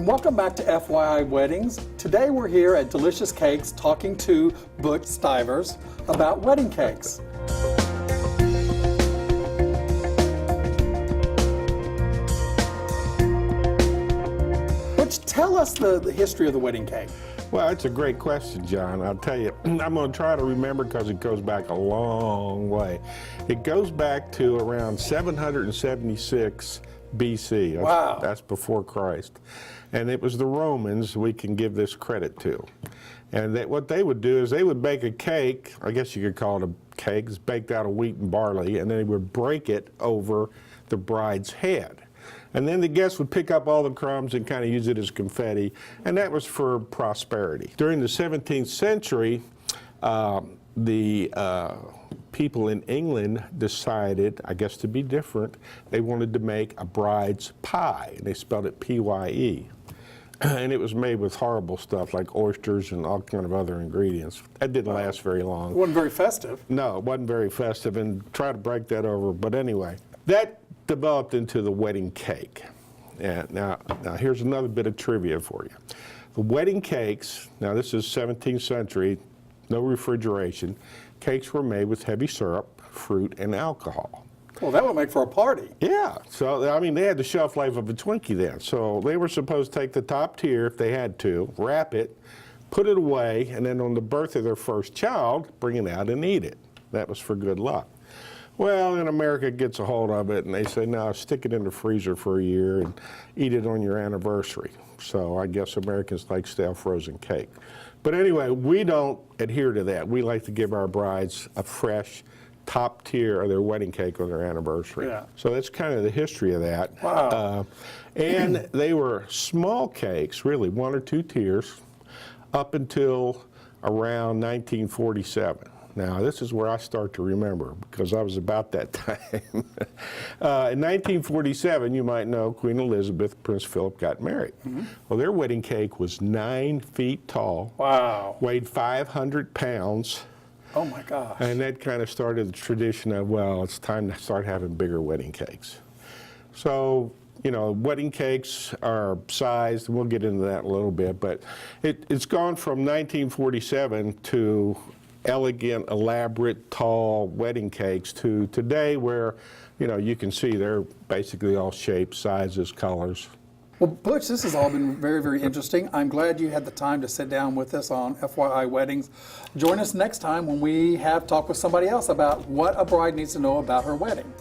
and welcome back to FYI Weddings. Today we're here at Delicious Cakes talking to Butch Stivers about wedding cakes. Butch, tell us the history of the wedding cake. Well, it's a great question, John. I'll tell you, I'm going to try to remember because it goes back a long way. It goes back to around 776 BC. Wow. That's before Christ. And it was the Romans we can give this credit to. And what they would do is they would bake a cake, I guess you could call it a cake, it's baked out of wheat and barley, and then they would break it over the bride's head. And then the guests would pick up all the crumbs and kind of use it as confetti, and that was for prosperity. During the 17th century, the people in England decided, I guess to be different, they wanted to make a bride's pie, and they spelled it P-Y-E. And it was made with horrible stuff like oysters and all kind of other ingredients. That didn't last very long. It wasn't very festive. No, it wasn't very festive, and try to break that over. But anyway, that developed into the wedding cake. And now here's another bit of trivia for you. The wedding cakes, now this is 17th century, no refrigeration. Cakes were made with heavy syrup, fruit, and alcohol. Well, that would make for a party. Yeah, so I mean, they had the shelf life of a Twinkie then. So they were supposed to take the top tier if they had to, wrap it, put it away, and then on the birth of their first child, bring it out and eat it. That was for good luck. Well, then America gets a hold of it, and they say, no, stick it in the freezer for a year and eat it on your anniversary. So I guess Americans like stale frozen cake. But anyway, we don't adhere to that. We like to give our brides a fresh top tier of their wedding cake on their anniversary. Yeah. So that's kind of the history of that. Wow. And they were small cakes, really, 1 or 2 tiers, up until around 1947. Now, this is where I start to remember, because I was about that time. In 1947, you might know, Queen Elizabeth, Prince Philip got married. Mm-hmm. Well, their wedding cake was 9 feet tall. Wow. Weighed 500 pounds. Oh my gosh. And that kind of started the tradition of, well, it's time to start having bigger wedding cakes. So, you know, wedding cakes are sized, and we'll get into that in a little bit, but it's gone from 1947 to elegant, elaborate, tall wedding cakes to today where, you know, you can see they're basically all shapes, sizes, colors. Well, Butch, this has all been very, very interesting. I'm glad you had the time to sit down with us on FYI Weddings. Join us next time when we have talk with somebody else about what a bride needs to know about her wedding.